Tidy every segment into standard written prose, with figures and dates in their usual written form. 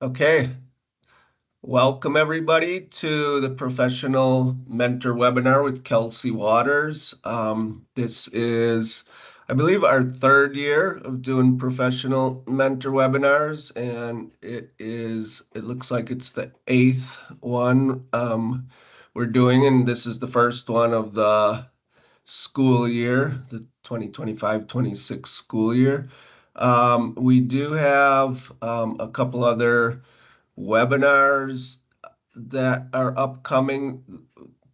Okay, welcome everybody to the Professional Mentor Webinar with Kelsi Watters. This is, I believe, our third year of doing professional mentor webinars, and it looks like it's the eighth one we're doing, and this is the first one of the school year, the 2025-26 school year. We do have a couple other webinars that are upcoming.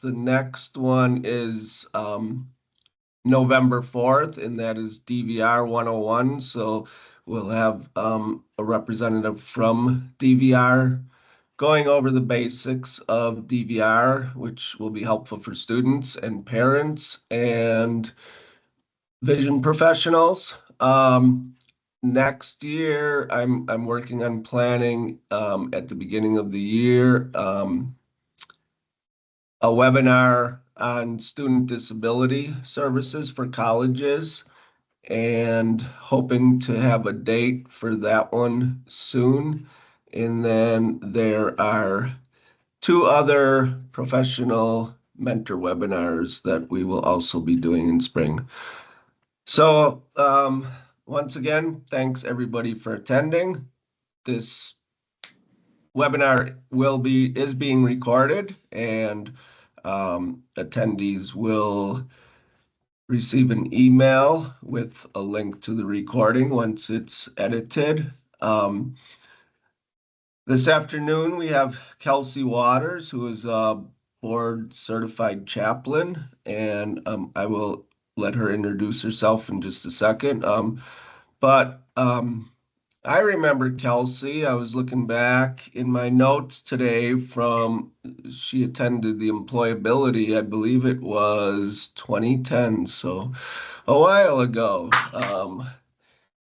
The next one is November 4th, and that is DVR 101. So we'll have a representative from DVR going over the basics of DVR, which will be helpful for students and parents and vision professionals. Next year, I'm working on planning at the beginning of the year a webinar on student disability services for colleges, and hoping to have a date for that one soon. And then there are two other professional mentor webinars that we will also be doing in spring. So once again, thanks everybody for attending. This webinar is being recorded, and attendees will receive an email with a link to the recording once it's edited. This afternoon, we have Kelsi Watters, who is a board certified chaplain, and I will let her introduce herself in just a second. But I remember Kelsi. I was looking back in my notes today from she attended the employability, I believe it was 2010, so a while ago.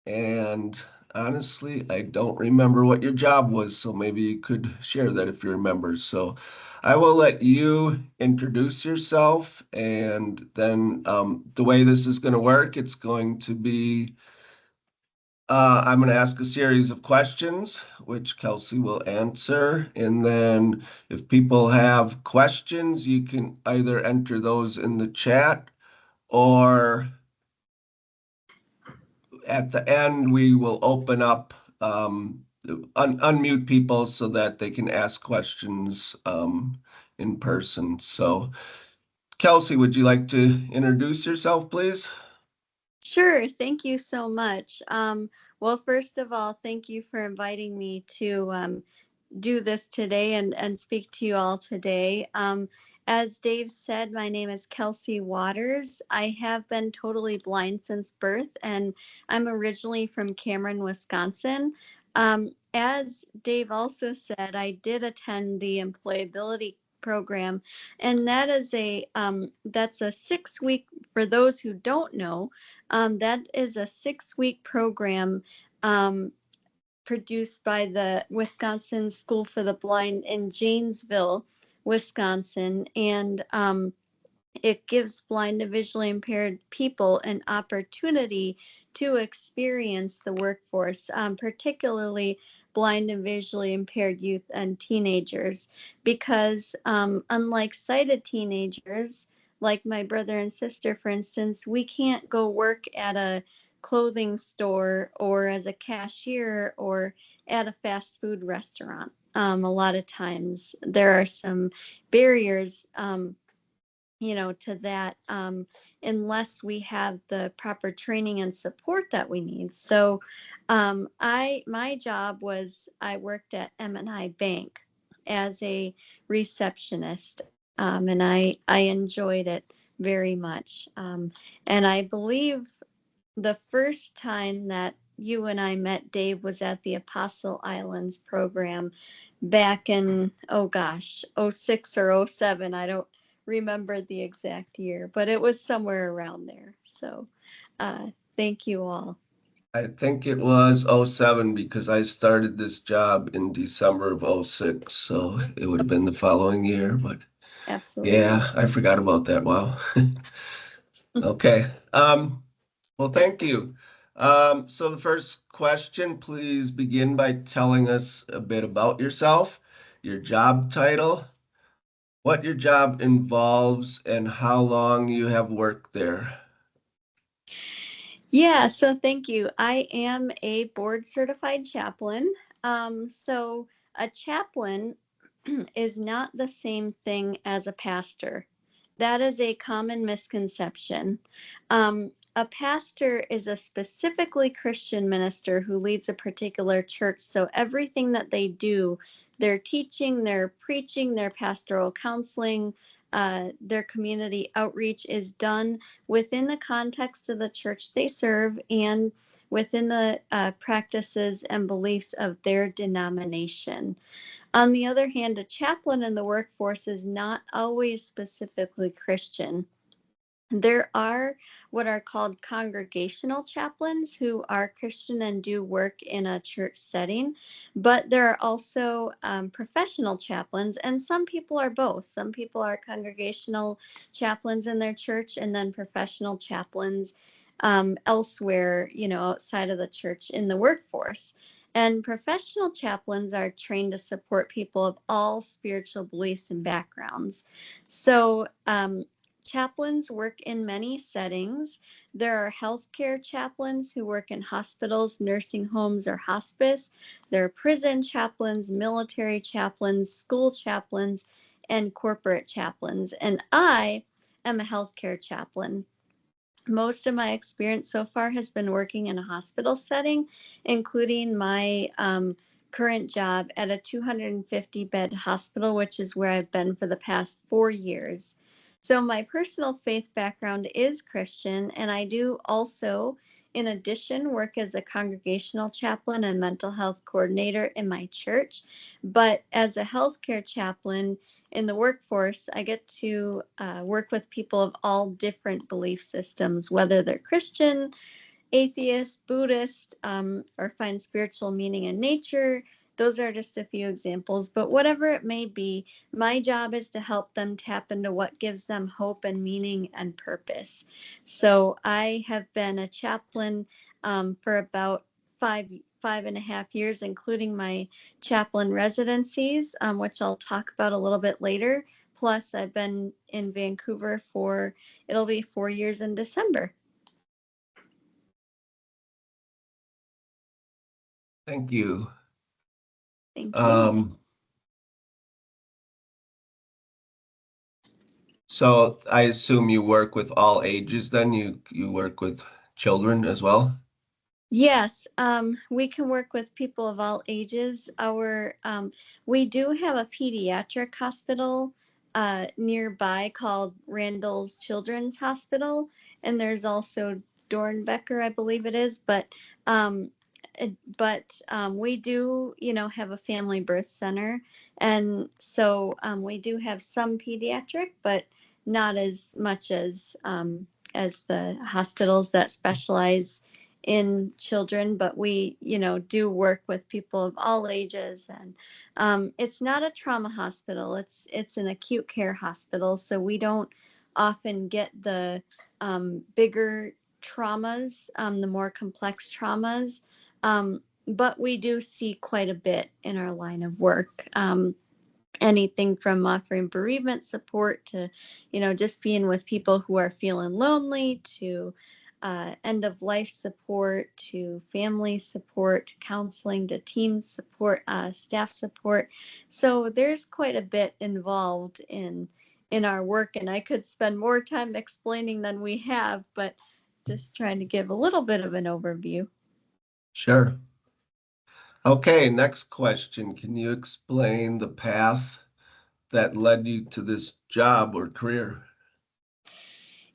And honestly, I don't remember what your job was, so maybe you could share that if you remember. So I will let you introduce yourself, and then the way this is going to work, it's going to be I'm going to ask a series of questions, which Kelsi will answer. And then if people have questions, you can either enter those in the chat, or at the end, we will open up, unmute people so that they can ask questions in person. So Kelsi, would you like to introduce yourself, please? Sure. Thank you so much. Well, first of all, thank you for inviting me to do this today and speak to you all today. As Dave said, my name is Kelsi Watters. I have been totally blind since birth, and I'm originally from Cameron, Wisconsin. As Dave also said, I did attend the employability program, and that's a 6 week, for those who don't know, that is a 6 week program produced by the Wisconsin School for the Blind in Janesville, Wisconsin. And it gives blind and visually impaired people an opportunity to experience the workforce, particularly blind and visually impaired youth and teenagers, because unlike sighted teenagers, like my brother and sister, for instance, we can't go work at a clothing store or as a cashier or at a fast food restaurant. A lot of times there are some barriers to that, unless we have the proper training and support that we need. So my job was, I worked at M&I Bank as a receptionist, and I enjoyed it very much. And I believe the first time that you and I met, Dave, was at the Apostle Islands program back in, oh gosh, '06 or '07. I don't remember the exact year, but it was somewhere around there. So thank you all. I think it was '07 because I started this job in December of '06, so it would have been the following year, but Absolutely. yeah, I forgot about that. Wow. Okay. Well, thank you. So the first question, please begin by telling us a bit about yourself, your job title, what your job involves, and how long you have worked there. Yeah, so thank you. I am a board certified chaplain. So a chaplain is not the same thing as a pastor. That is a common misconception. A pastor is a specifically Christian minister who leads a particular church. So everything that they do, their teaching, their preaching, their pastoral counseling, their community outreach is done within the context of the church they serve and within the practices and beliefs of their denomination. On the other hand, a chaplain in the workforce is not always specifically Christian. There are what are called congregational chaplains who are Christian and do work in a church setting, but there are also professional chaplains, and some people are both. Some people are congregational chaplains in their church and then professional chaplains elsewhere, outside of the church in the workforce. And professional chaplains are trained to support people of all spiritual beliefs and backgrounds. So, chaplains work in many settings. There are healthcare chaplains who work in hospitals, nursing homes, or hospice. There are prison chaplains, military chaplains, school chaplains, and corporate chaplains. And I am a healthcare chaplain. Most of my experience so far has been working in a hospital setting, including my current job at a 250 bed hospital, which is where I've been for the past 4 years. So, my personal faith background is Christian, and I do also, in addition, work as a congregational chaplain and mental health coordinator in my church. But as a healthcare chaplain, in the workforce, I get to work with people of all different belief systems, whether they're Christian, atheist, Buddhist, or find spiritual meaning in nature. Those are just a few examples, but whatever it may be, my job is to help them tap into what gives them hope and meaning and purpose. So I have been a chaplain for about five and a half years, including my chaplain residencies, which I'll talk about a little bit later. Plus, I've been in Vancouver for it'll be 4 years in December. Thank you. Thank you. Um, so I assume you work with all ages then? You work with children as well? Yes, we can work with people of all ages. We do have a pediatric hospital nearby called Randall's Children's Hospital, and there's also Dornbecker, I believe it is. Um, we do, have a family birth center, and so we do have some pediatric, but not as much as the hospitals that specialize in children, but we, do work with people of all ages. And it's not a trauma hospital. It's an acute care hospital. So we don't often get the bigger traumas, the more complex traumas. But we do see quite a bit in our line of work. Anything from offering bereavement support to, just being with people who are feeling lonely to end of life support to family support, to counseling, to team support, staff support. So there's quite a bit involved in our work, and I could spend more time explaining than we have, but just trying to give a little bit of an overview. Sure. Okay, next question. Can you explain the path that led you to this job or career?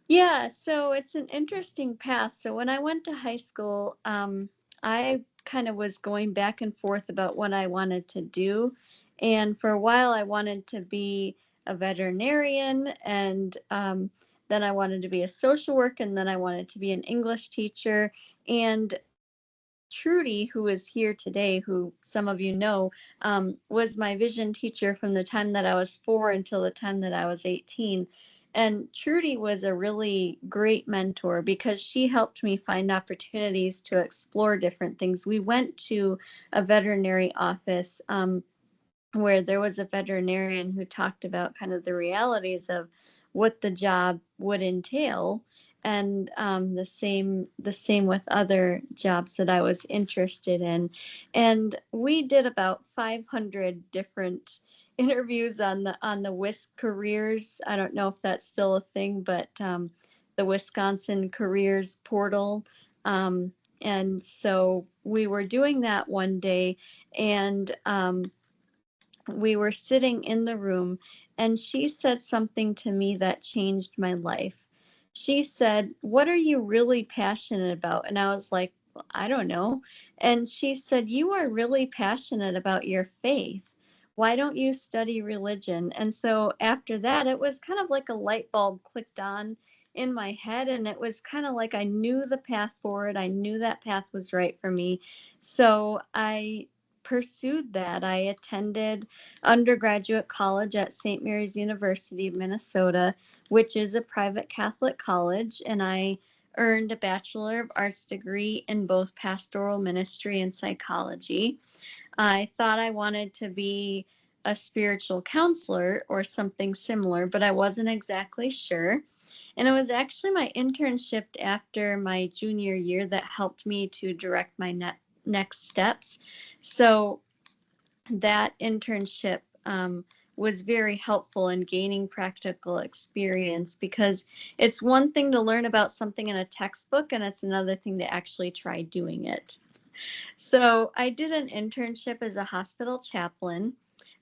Yeah, so it's an interesting path. So when I went to high school, I kind of was going back and forth about what I wanted to do. And for a while, I wanted to be a veterinarian, and then I wanted to be a social worker, and then I wanted to be an English teacher. And Trudy, who is here today, who some of you know, was my vision teacher from the time that I was 4 until the time that I was 18. And Trudy was a really great mentor because she helped me find opportunities to explore different things. We went to a veterinary office where there was a veterinarian who talked about kind of the realities of what the job would entail, and the same with other jobs that I was interested in. And we did about 500 different interviews on the WISC careers. I don't know if that's still a thing, but the Wisconsin careers portal. Um, and so we were doing that one day, and we were sitting in the room, and she said something to me that changed my life. She said, "What are you really passionate about?" And I was like, "Well, I don't know." And she said, "You are really passionate about your faith. Why don't you study religion?" And so after that, it was kind of like a light bulb clicked on in my head, and it was kind of like I knew the path forward. I knew that path was right for me. So I pursued that. I attended undergraduate college at St. Mary's University of Minnesota, which is a private Catholic college, and I earned a Bachelor of Arts degree in both pastoral ministry and psychology. I thought I wanted to be a spiritual counselor or something similar, but I wasn't exactly sure. And it was actually my internship after my junior year that helped me to direct my next steps. So that internship was very helpful in gaining practical experience, because it's one thing to learn about something in a textbook, and it's another thing to actually try doing it. So I did an internship as a hospital chaplain.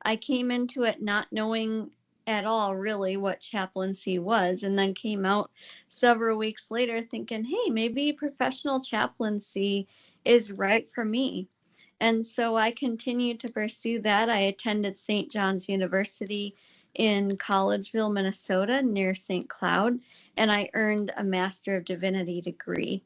I came into it not knowing at all really what chaplaincy was, and then came out several weeks later thinking, hey, maybe professional chaplaincy is right for me. And so I continued to pursue that. I attended St. John's University in Collegeville, Minnesota, near St. Cloud, and I earned a Master of Divinity degree.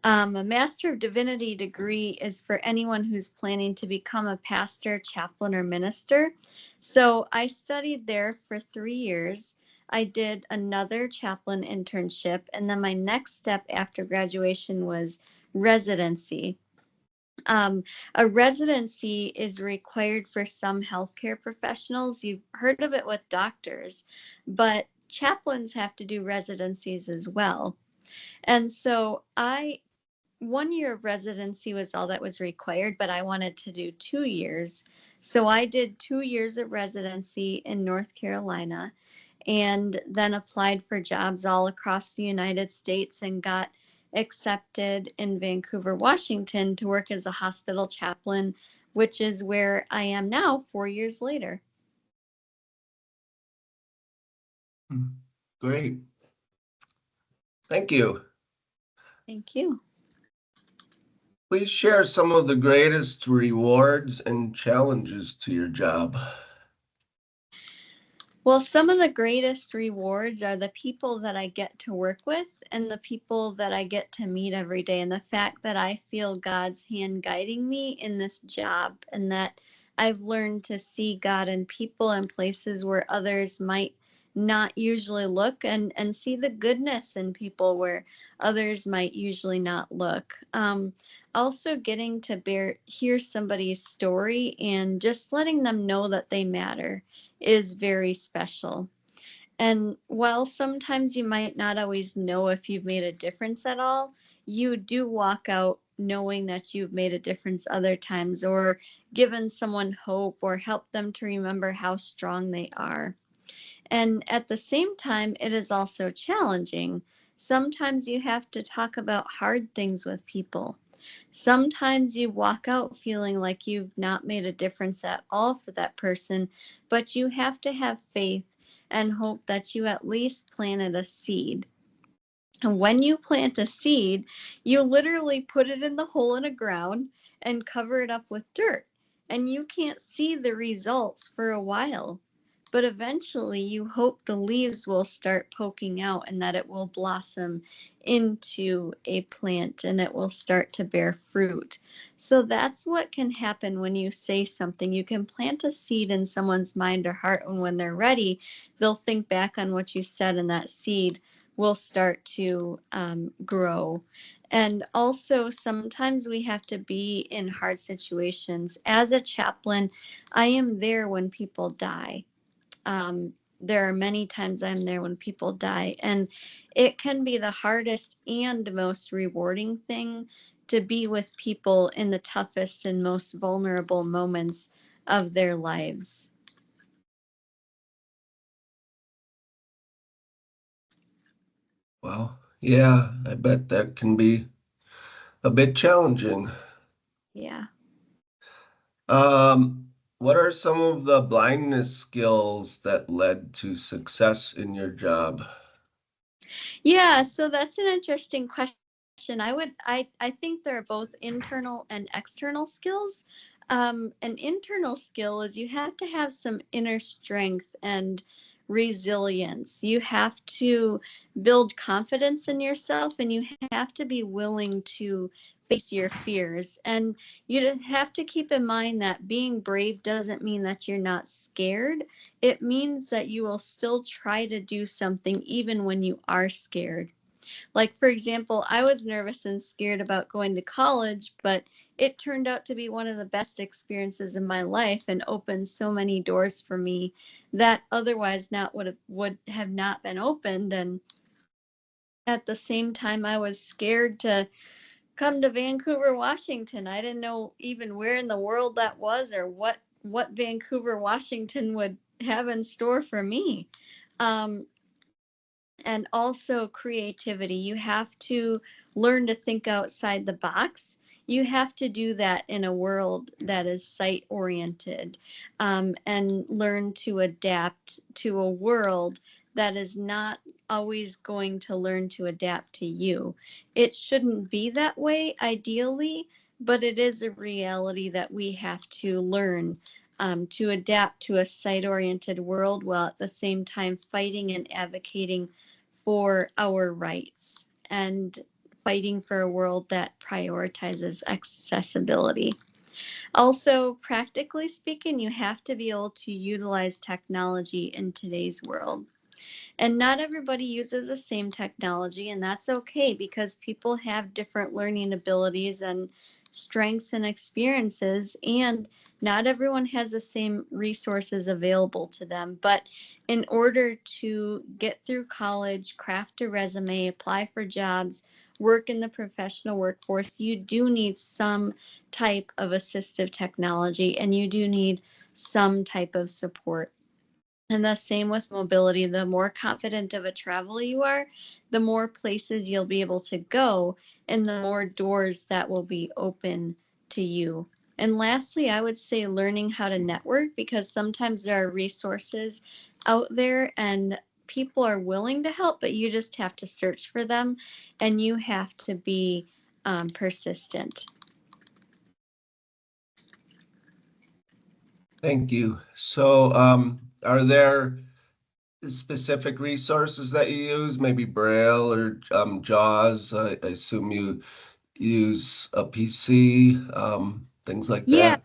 A Master of Divinity degree is for anyone who's planning to become a pastor, chaplain, or minister. So I studied there for 3 years. I did another chaplain internship, and then my next step after graduation was residency. Um, a residency is required for some healthcare professionals. You've heard of it with doctors, but chaplains have to do residencies as well. And so 1 year of residency was all that was required, but I wanted to do 2 years. So I did 2 years of residency in North Carolina, and then applied for jobs all across the United States and got accepted in Vancouver, Washington to work as a hospital chaplain, which is where I am now 4 years later. Great. Thank you. Thank you. Please share some of the greatest rewards and challenges to your job. Well, some of the greatest rewards are the people that I get to work with and the people that I get to meet every day, and the fact that I feel God's hand guiding me in this job, and that I've learned to see God in people and places where others might not usually look, and see the goodness in people where others might usually not look. Also getting to hear somebody's story and just letting them know that they matter is very special. And while sometimes you might not always know if you've made a difference at all, you do walk out knowing that you've made a difference other times, or given someone hope, or helped them to remember how strong they are. And at the same time, it is also challenging. Sometimes you have to talk about hard things with people. Sometimes you walk out feeling like you've not made a difference at all for that person, but you have to have faith and hope that you at least planted a seed. And when you plant a seed, you literally put it in the hole in the ground and cover it up with dirt. And you can't see the results for a while. but eventually you hope the leaves will start poking out and that it will blossom into a plant and it will start to bear fruit. So that's what can happen when you say something. You can plant a seed in someone's mind or heart, and when they're ready, they'll think back on what you said, and that seed will start to grow. And also, sometimes we have to be in hard situations. As a chaplain, I am there when people die. There are many times I'm there when people die, and it can be the hardest and most rewarding thing to be with people in the toughest and most vulnerable moments of their lives. Well, yeah, I bet that can be a bit challenging. Yeah. What are some of the blindness skills that led to success in your job? Yeah, so that's an interesting question. I think they're both internal and external skills. An internal skill is you have to have some inner strength and resilience. You have to build confidence in yourself, and you have to be willing to face your fears. And you have to keep in mind that being brave doesn't mean that you're not scared. It means that you will still try to do something even when you are scared. Like, for example, I was nervous and scared about going to college, but it turned out to be one of the best experiences in my life and opened so many doors for me that otherwise not would have not been opened. And at the same time, I was scared to come to Vancouver, Washington. I didn't know even where in the world that was or what Vancouver, Washington would have in store for me. Um, and also creativity. You have to learn to think outside the box. You have to do that in a world that is sight oriented, and learn to adapt to a world that is not always going to learn to adapt to you. It shouldn't be that way, ideally, but it is a reality that we have to learn to adapt to a sight oriented world while at the same time fighting and advocating for our rights and fighting for a world that prioritizes accessibility. Also, practically speaking, you have to be able to utilize technology in today's world. And not everybody uses the same technology, and that's okay because people have different learning abilities and strengths and experiences, and not everyone has the same resources available to them. But in order to get through college, craft a resume, apply for jobs, work in the professional workforce, you do need some type of assistive technology and you do need some type of support. And the same with mobility. The more confident of a traveler you are, the more places you'll be able to go, and the more doors that will be open to you. And lastly, I would say learning how to network, because sometimes there are resources out there and people are willing to help, but you just have to search for them and you have to be persistent. Thank you. So, are there specific resources that you use, maybe Braille or JAWS? I assume you use a PC, things like Yeah, that.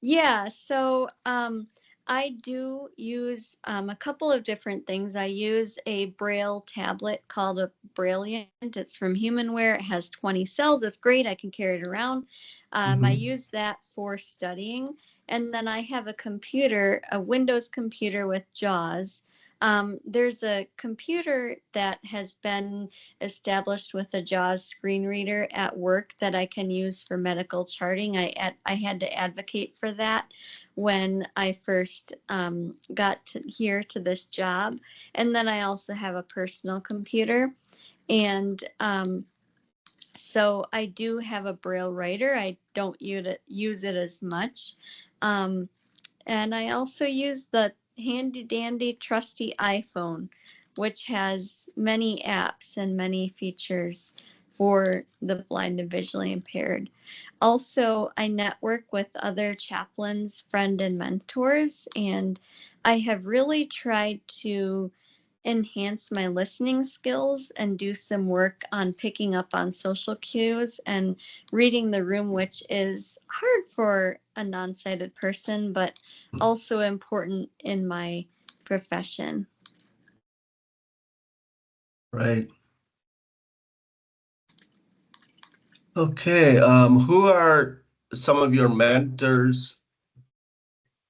Yeah, so I do use a couple of different things. I use a Braille tablet called a Brailliant. It's from Humanware. It has 20 cells. It's great. I can carry it around. I Hmm. use that for studying. And then I have a computer, a Windows computer with JAWS. There's a computer that has been established with a JAWS screen reader at work that I can use for medical charting. I had to advocate for that when I first got here to this job. And then I also have a personal computer. And so I do have a Braille writer. I don't use it as much. Um, and I also use the handy dandy trusty iPhone, which has many apps and many features for the blind and visually impaired. Also, I network with other chaplains, friends, and mentors, and I have really tried to enhance my listening skills and do some work on picking up on social cues and reading the room, which is hard for a non-sighted person, but also important in my profession. Right. Okay. Who are some of your mentors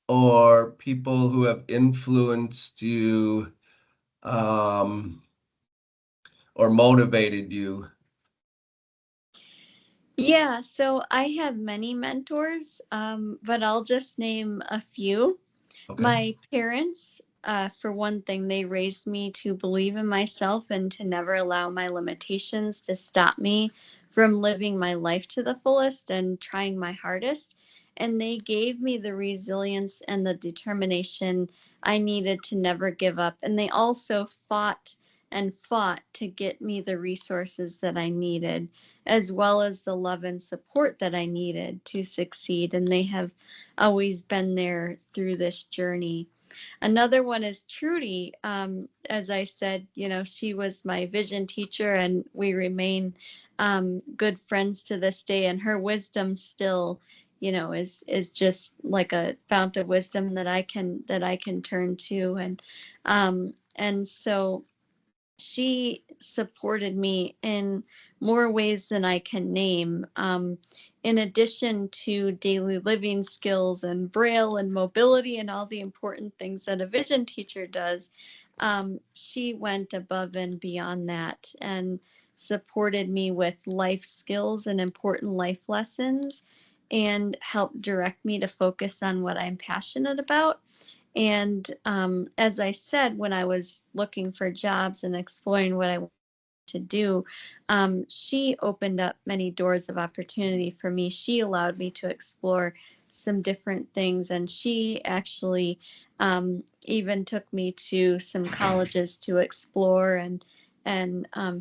or people who have influenced you, um, or motivated you? Yeah, so I have many mentors, but I'll just name a few. Okay. My parents, for one thing, they raised me to believe in myself and to never allow my limitations to stop me from living my life to the fullest and trying my hardest. And they gave me the resilience and the determination I needed to never give up. And they also fought and fought to get me the resources that I needed, as well as the love and support that I needed to succeed. And they have always been there through this journey. Another one is Trudy. As I said, she was my vision teacher, and we remain good friends to this day. And her wisdom still, is just like a fount of wisdom that I can turn to. And so she supported me in more ways than I can name. In addition to daily living skills and braille and mobility and all the important things that a vision teacher does, she went above and beyond that and supported me with life skills and important life lessons and helped direct me to focus on what I'm passionate about. And as I said, when I was looking for jobs and exploring what I wanted to do, she opened up many doors of opportunity for me. She allowed me to explore some different things, and she actually even took me to some colleges to explore and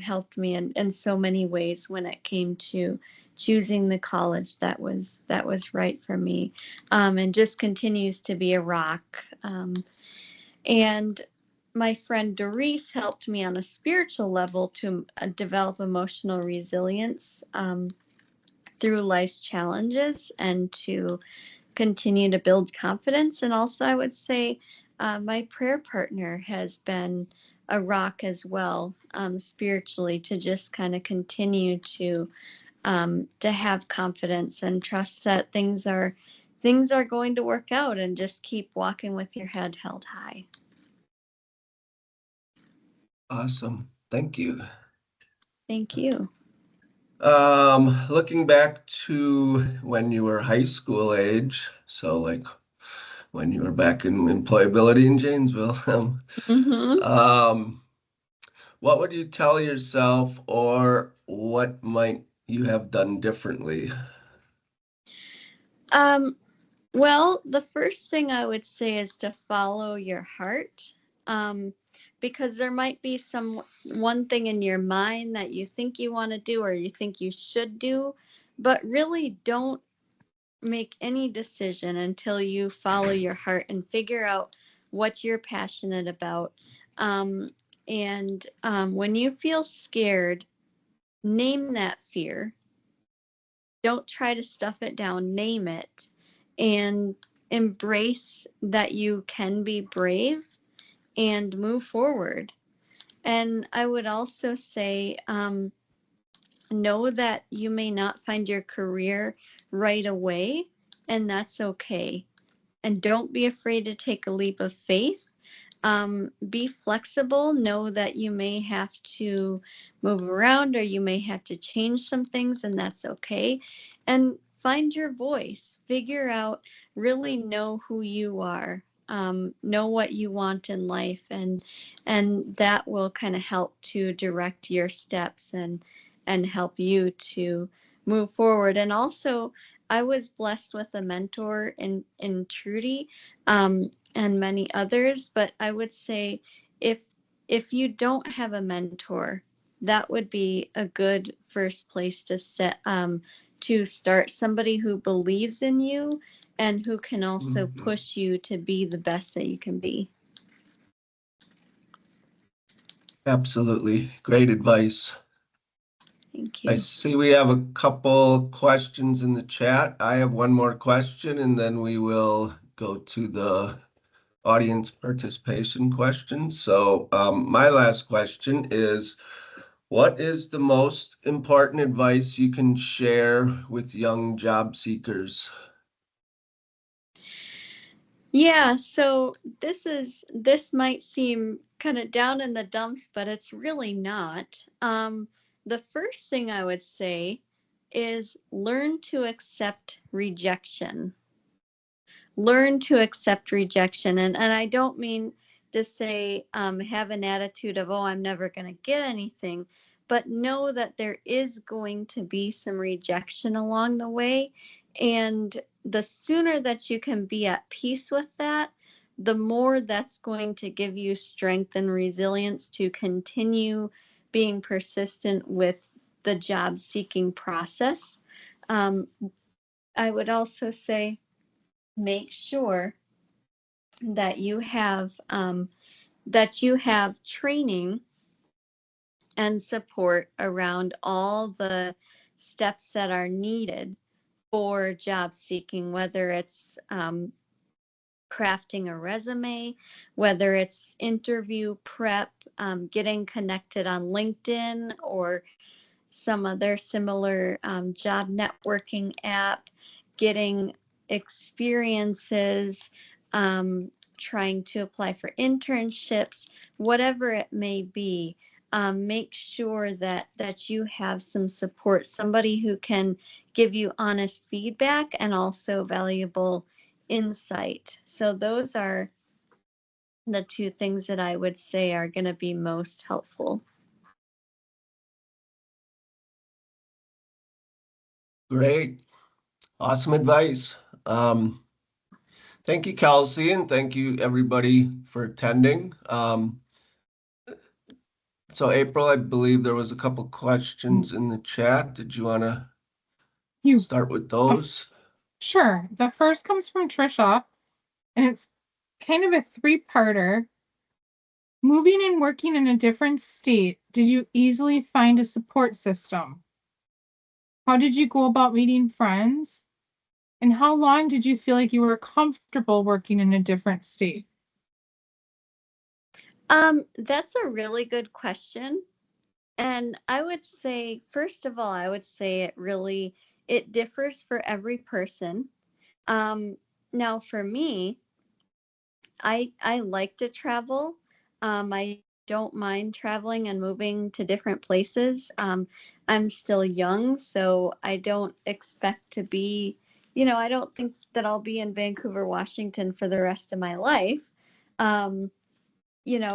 helped me in so many ways when it came to choosing the college that was right for me, and just continues to be a rock. And my friend Doris helped me on a spiritual level to develop emotional resilience through life's challenges and to continue to build confidence. And also, I would say my prayer partner has been a rock as well, spiritually, to just kind of continue to have confidence and trust that things are going to work out, and just keep walking with your head held high. Awesome. Thank you. Thank you. Looking back to when you were high school age, so like when you were back in employability in Janesville, Hmm. um, what would you tell yourself, or what might you have done differently? Um, well, the first thing I would say is to follow your heart, um, because there might be some one thing in your mind that you think you want to do or you think you should do, but really don't make any decision until you follow your heart and figure out what you're passionate about. Um, and when you feel scared, name that fear. Don't try to stuff it down, name it, and embrace that you can be brave and move forward. And I would also say, know that you may not find your career right away, and that's okay. And don't be afraid to take a leap of faith. Be flexible. Know that you may have to move around or you may have to change some things, and that's okay. And find your voice. Figure out, really know who you are. Know what you want in life, and that will kind of help to direct your steps and help you to move forward. And also, I was blessed with a mentor in Trudy, and many others. But I would say, if if you don't have a mentor, that would be a good first place to start. Somebody who believes in you and who can also push you to be the best that you can be. Absolutely. Great advice. Thank I you. see we have a couple questions in the chat. I have one more question and then we will go to the audience participation questions. So my last question is, what is the most important advice you can share with young job seekers? Yeah, so this might seem kind of down in the dumps, but it's really not. The first thing I would say is learn to accept rejection. Learn to accept rejection. And I don't mean to say have an attitude of, oh, I'm never going to get anything, but know that there is going to be some rejection along the way. And the sooner that you can be at peace with that, the more that's going to give you strength and resilience to continue being persistent with the job seeking process. Um, I would also say make sure that you have training and support around all the steps that are needed for job seeking, whether it's crafting a resume, whether it's interview prep, getting connected on LinkedIn or some other similar job networking app, getting experiences, trying to apply for internships, whatever it may be. Make sure that you have some support, somebody who can give you honest feedback and also valuable insight. So those are the two things that I would say are going to be most helpful. Great. Awesome advice. Thank you, Kelsey, and thank you everybody for attending. So April, I believe there was a couple questions in the chat. Did you want to You start with those? Sure. The first comes from Trisha, and it's kind of a three-parter. Moving and working in a different state, did you easily find a support system? How did you go about meeting friends? And how long did you feel like you were comfortable working in a different state? That's a really good question. And I would say, first of all, I would say it differs for every person. Now for me, I like to travel. I don't mind traveling and moving to different places. I'm still young, so I don't expect to be, I don't think that I'll be in Vancouver, Washington for the rest of my life. Um, and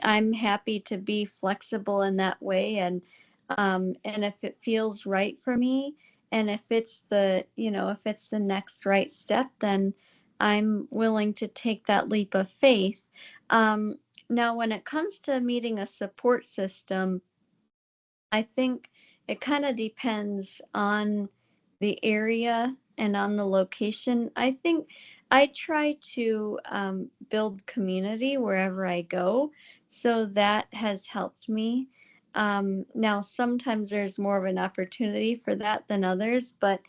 I'm happy to be flexible in that way. And if it feels right for me, and if it's the next right step, then I'm willing to take that leap of faith. Now when it comes to meeting a support system, I think it kind of depends on the area and on the location. I think I try to build community wherever I go, so that has helped me. Now, sometimes there's more of an opportunity for that than others, but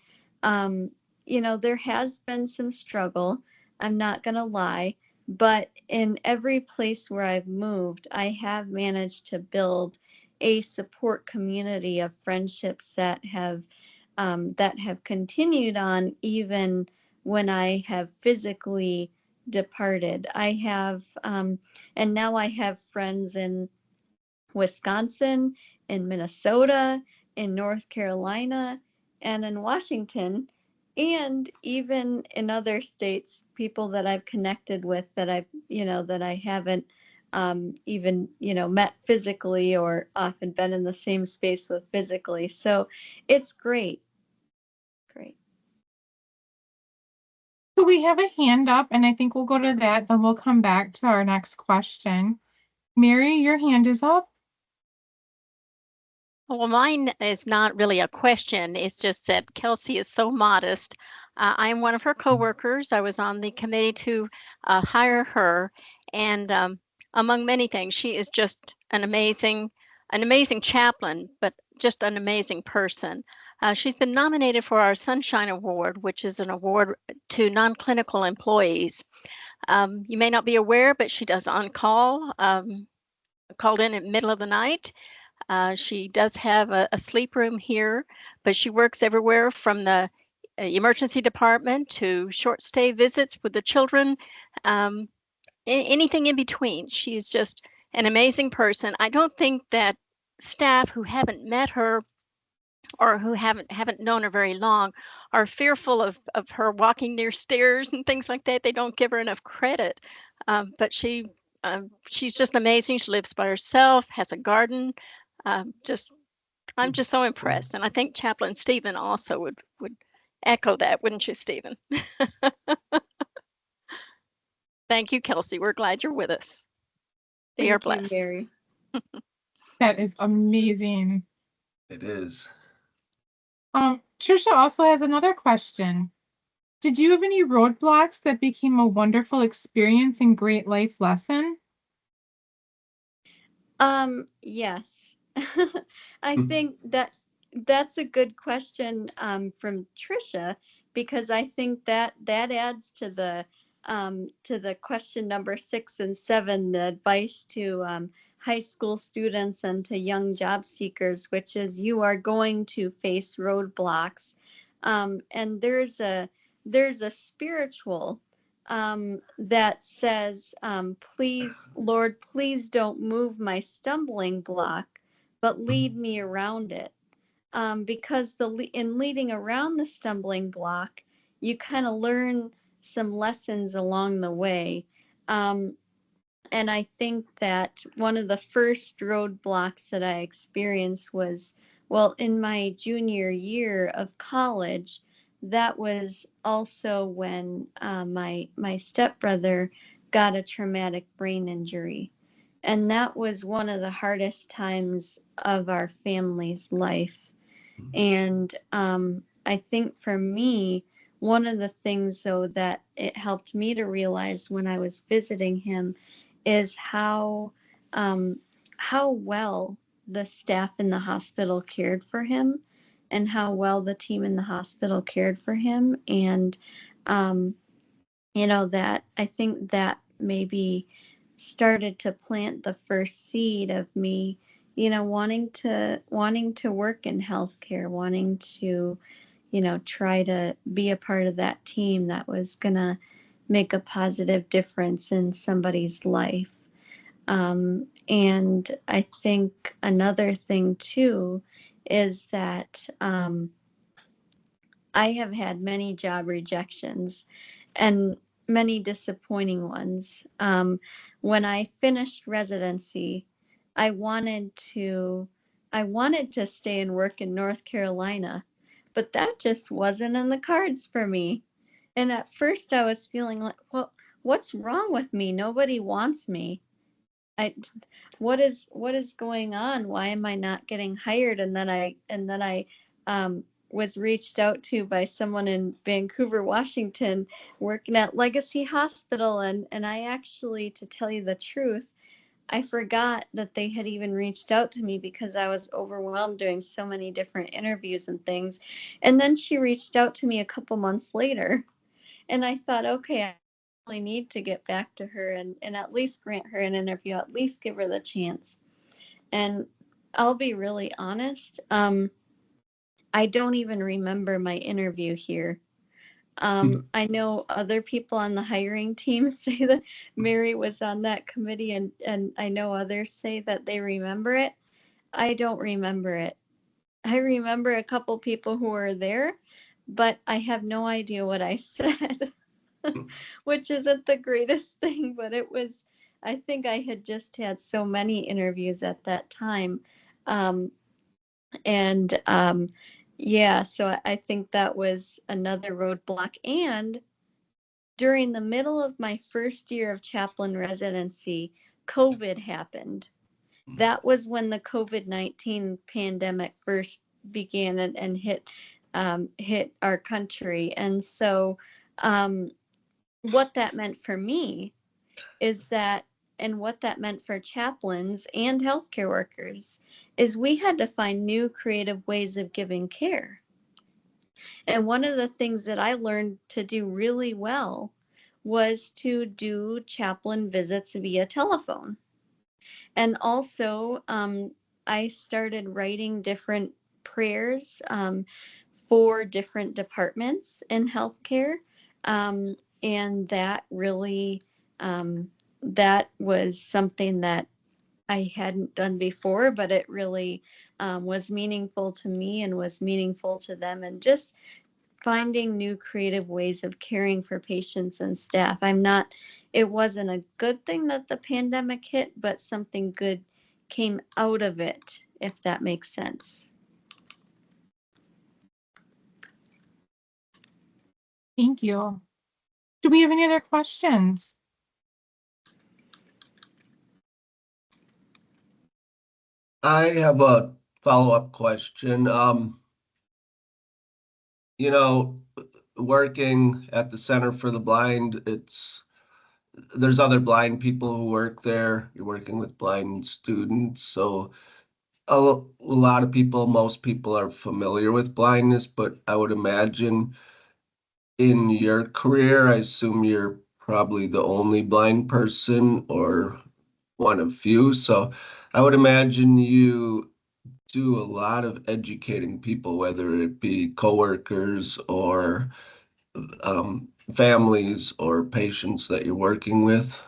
um, there has been some struggle. I'm not going to lie, but in every place where I've moved, I have managed to build a support community of friendships that have continued on even when I have physically departed. And now I have friends in Wisconsin, in Minnesota, in North Carolina, and in Washington, and even in other states, people that I've connected with that I haven't even, met physically or often been in the same space with physically. So it's great. Great. So we have a hand up, and I think we'll go to that, then we'll come back to our next question. Mary, your hand is up. Well, mine is not really a question. It's just that Kelsi is so modest. I'm one of her coworkers. I was on the committee to hire her, and among many things, she is just an amazing chaplain, but just an amazing person. She's been nominated for our Sunshine Award, which is an award to non-clinical employees. You may not be aware, but she does on-call, called in the middle of the night. She does have a sleep room here, but she works everywhere from the emergency department to short stay visits with the children, um, anything in between. She's just an amazing person. I don't think that staff who haven't met her or who haven't known her very long are fearful of her walking near stairs and things like that. They don't give her enough credit. But she's just amazing. She lives by herself, has a garden. Just I'm just so impressed. And I think Chaplain Stephen also would echo that, wouldn't you, Stephen? Thank you, Kelsi. We're glad you're with us. We are Thank you, blessed. Mary. That is amazing. It is. Trisha also has another question. Did you have any roadblocks that became a wonderful experience and great life lesson? Yes. I think that's a good question from Trisha, because I think that adds to the question number 6 and 7, the advice to high school students and to young job seekers, which is you are going to face roadblocks. And there's a spiritual that says, please, Lord, please don't move my stumbling block, but lead me around it. Because in leading around the stumbling block, you kind of learn some lessons along the way. Um, and I think that one of the first roadblocks that I experienced was, well, in my junior year of college. That was also when my stepbrother got a traumatic brain injury, and that was one of the hardest times of our family's life. And I think for me, one of the things, though, that it helped me to realize when I was visiting him is um, how well the staff in the hospital cared for him, and how well the team in the hospital cared for him. And um, that I think that maybe started to plant the first seed of me, wanting to work in healthcare, wanting to, try to be a part of that team that was gonna make a positive difference in somebody's life. And I think another thing too is that I have had many job rejections and many disappointing ones. When I finished residency, I wanted to I wanted to stay and work in North Carolina, but that just wasn't in the cards for me. And at first I was feeling like, well, what's wrong with me? Nobody wants me. I what is going on? Why am I not getting hired? And then I was reached out to by someone in Vancouver, Washington, working at Legacy Hospital, and I actually, to tell you the truth, I forgot that they had even reached out to me because I was overwhelmed doing so many different interviews and things. And then she reached out to me a couple months later, and I thought, okay, I really need to get back to her and at least grant her an interview, at least give her the chance. And I'll be really honest, I don't even remember my interview here. I know other people on the hiring team say that Mary was on that committee, and I know others say that they remember it. I don't remember it. I remember a couple people who were there, but I have no idea what I said. Which isn't the greatest thing, but it was, I think I had just had so many interviews at that time. Um, and yeah, so I think that was another roadblock. And during the middle of my first year of chaplain residency, COVID happened. That was when the COVID-19 pandemic first began and hit our country. And so what that meant for me is that, and what that meant for chaplains and healthcare workers, is we had to find new creative ways of giving care. And one of the things that I learned to do really well was to do chaplain visits via telephone. And also, I started writing different prayers for different departments in healthcare. And that really, that was something that I hadn't done before, but it really was meaningful to me and was meaningful to them. And just finding new creative ways of caring for patients and staff. It wasn't a good thing that the pandemic hit, but something good came out of it, if that makes sense. Thank you. Do we have any other questions? I have a follow-up question. You know, working at the Center for the Blind, there's other blind people who work there. You're working with blind students, so a lot of people, most people are familiar with blindness, but I would imagine in your career, I assume you're probably the only blind person or one of few. So I would imagine you do a lot of educating people, whether it be coworkers or families or patients that you're working with.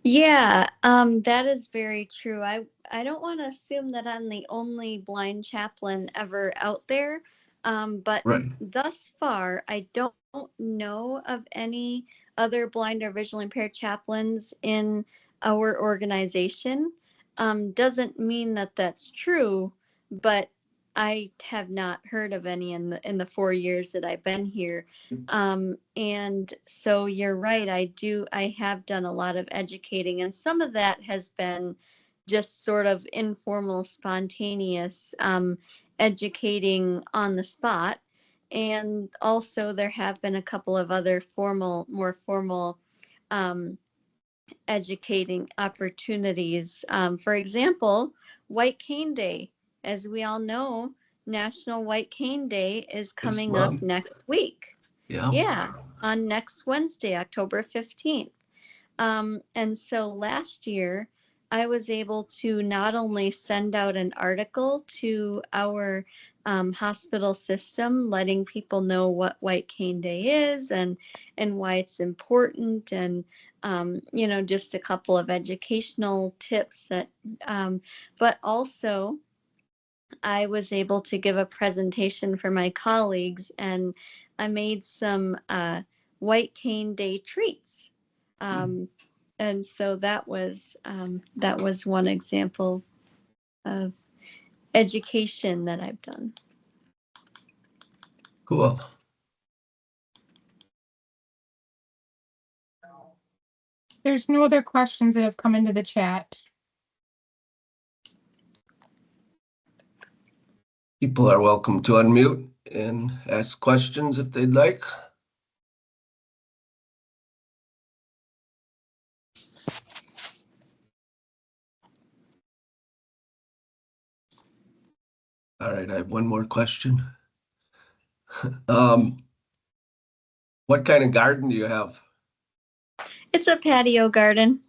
Yeah, that is very true. I don't want to assume that I'm the only blind chaplain ever out there, but Right. thus far, I don't know of any other blind or visually impaired chaplains in our organization. Doesn't mean that that's true, but I have not heard of any in the 4 years that I've been here. And so you're right. I have done a lot of educating, and some of that has been just sort of informal, spontaneous, educating on the spot. And also there have been a couple of other more formal, um, educating opportunities. For example, White Cane Day. As we all know, National White Cane Day is This coming up month. next week. Yeah. Yeah, on next Wednesday, October 15th. And so last year, I was able to not only send out an article to our hospital system, letting people know what White Cane Day is and why it's important, and just a couple of educational tips but also I was able to give a presentation for my colleagues, and I made some White Cane Day treats. Um, and so that was one example of education that I've done. Cool. There's no other questions that have come into the chat. People are welcome to unmute and ask questions if they'd like. All right, I have one more question. Um, what kind of garden do you have? It's a patio garden.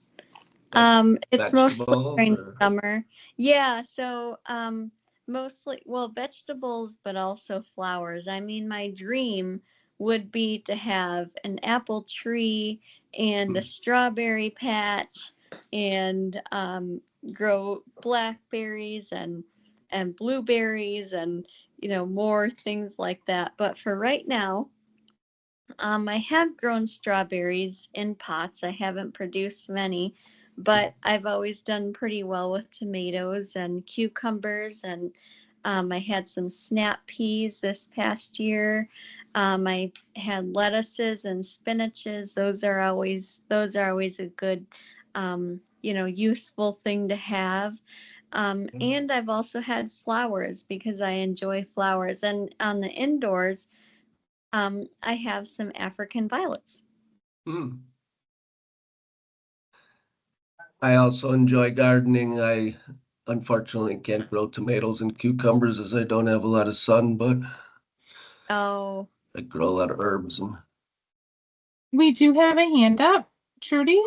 It's mostly Vegetables during or? summer. Yeah, so mostly, well, vegetables, but also flowers. I mean, my dream would be to have an apple tree and a strawberry patch, and grow blackberries and blueberries and more things like that. But for right now, I have grown strawberries in pots. I haven't produced many, but I've always done pretty well with tomatoes and cucumbers, and I had some snap peas this past year. I had lettuces and spinaches. Those are always a good useful thing to have. And I've also had flowers because I enjoy flowers. And on the indoors, I have some African violets. Hmm. I also enjoy gardening. I unfortunately can't grow tomatoes and cucumbers as I don't have a lot of sun, but Oh, I grow a lot of herbs. And We do have a hand up. Trudy?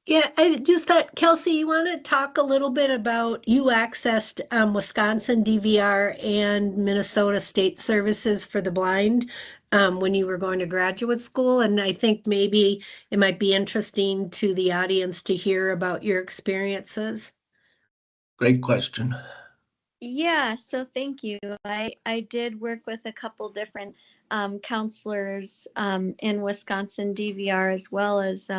Yeah, I just thought, Kelsey, you want to talk a little bit about you accessed Wisconsin DVR and Minnesota State Services for the Blind when you were going to graduate school. And I think maybe it might be interesting to the audience to hear about your experiences. great question. yeah. So thank you. I did work with a couple different counselors in Wisconsin DVR as well as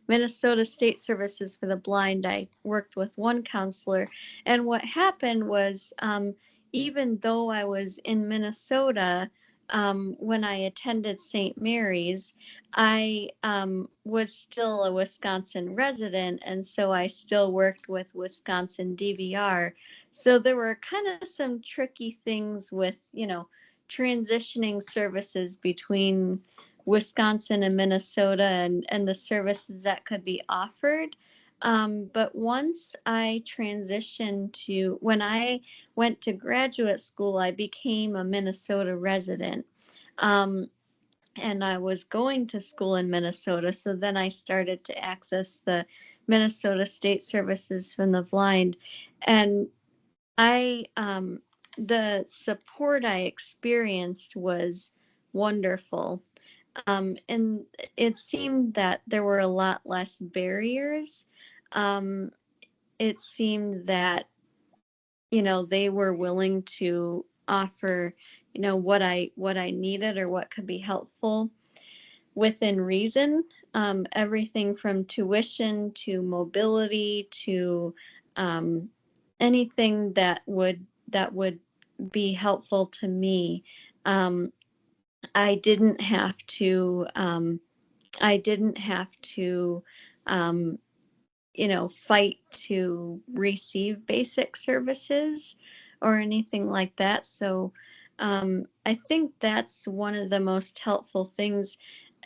Minnesota State Services for the Blind. I worked with one counselor, and what happened was even though I was in Minnesota. When I attended St. Mary's, I was still a Wisconsin resident, and so I still worked with Wisconsin DVR. So there were kind of some tricky things with, transitioning services between Wisconsin and Minnesota and the services that could be offered. But once I transitioned when I went to graduate school, I became a Minnesota resident. Um, and I was going to school in Minnesota. So then I started to access the Minnesota State Services from the Blind. And the support I experienced was wonderful. And it seemed that there were a lot less barriers. Um, it seemed that, they were willing to offer, what I needed or what could be helpful within reason. Everything from tuition to mobility to um, anything that would be helpful to me. Um, I didn't have to. I didn't have to. Um, fight to receive basic services or anything like that. So I think that's one of the most helpful things.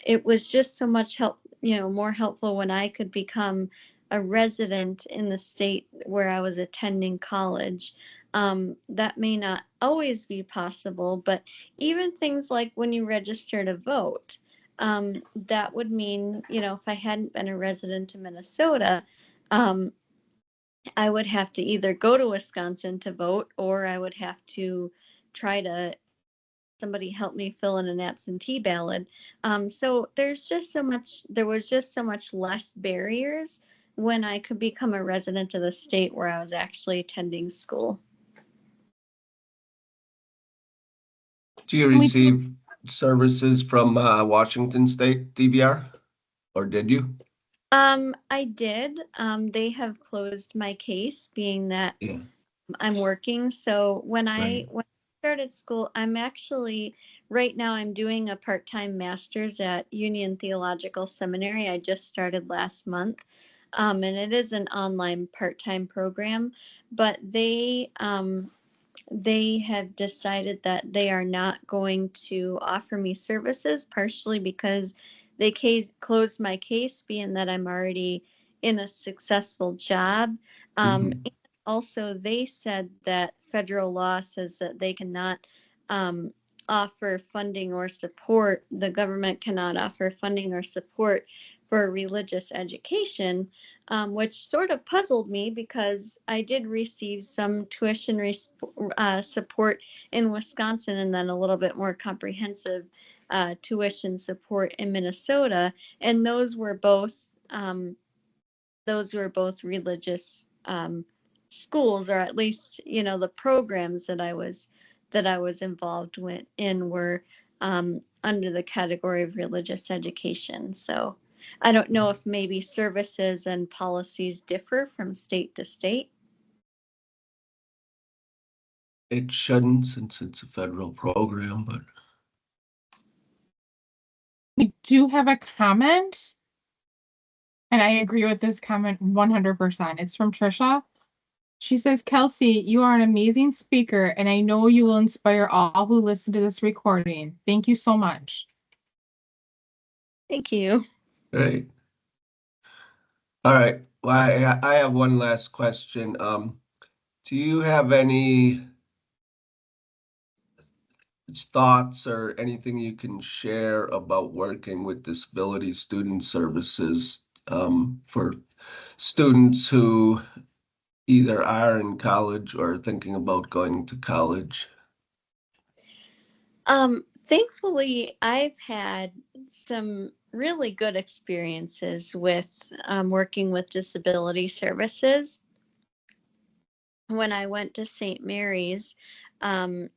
It was just so much more helpful when I could become a resident in the state where I was attending college. That may not always be possible, but even things like when you register to vote, that would mean, if I hadn't been a resident in Minnesota, um, I would have to either go to Wisconsin to vote or I would have to try to somebody help me fill in an absentee ballot. So there was just so much less barriers when I could become a resident of the state where I was actually attending school. Do you receive services from Washington State DVR, or did you? I did. They have closed my case, being that Yeah, I'm working. So right. when I started school, right now I'm doing a part-time master's at Union Theological Seminary. I just started last month. And it is an online part-time program, but they have decided that they are not going to offer me services, partially because they closed my case, being that I'm already in a successful job. Mhm. And also, they said that federal law says that they cannot um, offer funding or support, the government cannot offer funding or support for religious education, which sort of puzzled me because I did receive some tuition support in Wisconsin and then a little bit more comprehensive tuition support in Minnesota, and those were both religious schools, or at least the programs that I was involved in were under the category of religious education. So I don't know if maybe services and policies differ from state to state. It shouldn't since it's a federal program, but We do have a comment. And I agree with this comment 100%. It's from Trisha. She says, Kelsi, you are an amazing speaker, and I know you will inspire all who listen to this recording. Thank you so much. Thank you. Great. All right. Well, I have one last question. Do you have any thoughts or anything you can share about working with disability student services for students who either are in college or thinking about going to college? Thankfully, I've had some really good experiences with working with disability services. When I went to St. Mary's,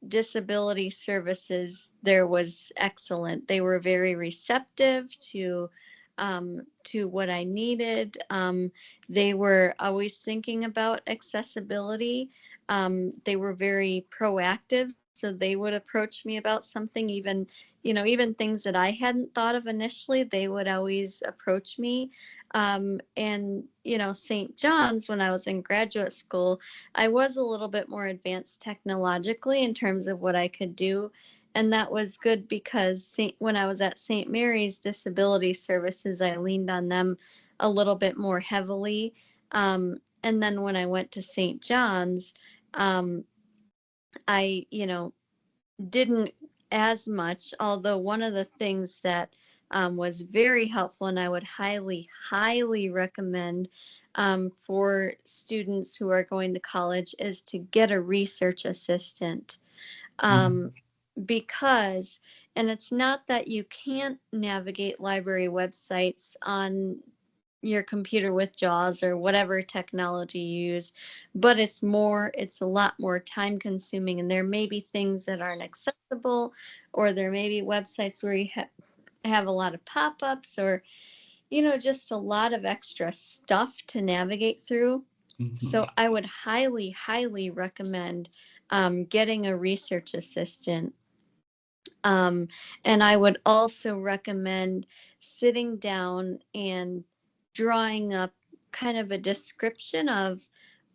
disability services there was excellent. They were very receptive to what I needed. They were always thinking about accessibility. They were very proactive, so they would approach me about something, even even things that I hadn't thought of initially. They would always approach me. And St. John's, when I was in graduate school, I was a little bit more advanced technologically in terms of what I could do. And that was good because when I was at St. Mary's Disability Services, I leaned on them a little bit more heavily. And then when I went to St. John's, I, didn't as much, although one of the things that was very helpful and I would highly, highly recommend for students who are going to college is to get a research assistant. Um, because, and it's not that you can't navigate library websites on your computer with JAWS or whatever technology you use, but it's a lot more time consuming, and there may be things that aren't accessible, or there may be websites where you have a lot of pop-ups, or just a lot of extra stuff to navigate through. So I would highly, highly recommend getting a research assistant. And I would also recommend sitting down and drawing up kind of a description of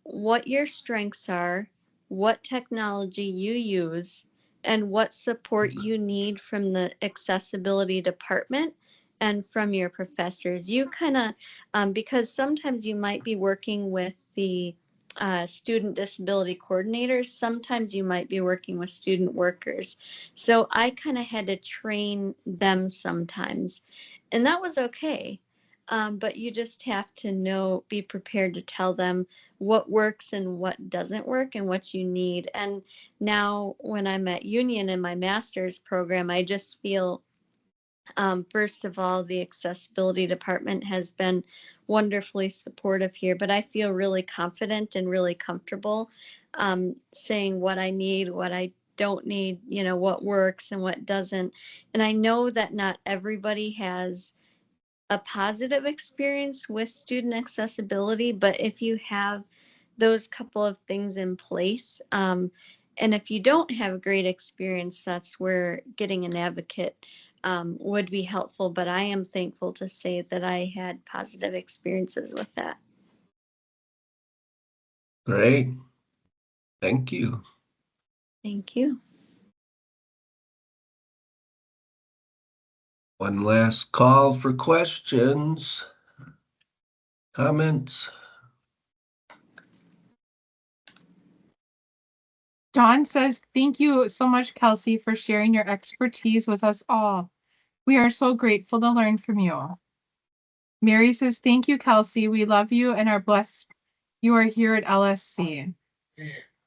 what your strengths are, what technology you use, and what support you need from the accessibility department and from your professors. You kind of, because sometimes you might be working with the student disability coordinators, sometimes you might be working with student workers. So I kind of had to train them sometimes, and that was okay. But you just have to be prepared to tell them what works and what doesn't work and what you need. And now, when I'm at Union in my master's program, I just feel, first of all, the accessibility department has been wonderfully supportive here, but I feel really confident and really comfortable saying what I need, what I don't need, what works and what doesn't. And I know that not everybody has a positive experience with student accessibility, but if you have those couple of things in place, and if you don't have a great experience, that's where getting an advocate would be helpful. But I am thankful to say that I had positive experiences with that. Great. Thank you. Thank you. One last call for questions, comments. Dawn says, thank you so much, Kelsi, for sharing your expertise with us all. We are so grateful to learn from you. Mary says, thank you, Kelsi. We love you and are blessed you are here at LSC.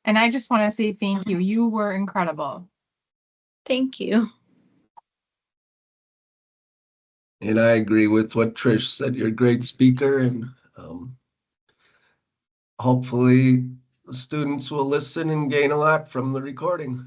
And I just want to say thank you. You were incredible. Thank you. And I agree with what Trish said. You're a great speaker, and hopefully the students will listen and gain a lot from the recording.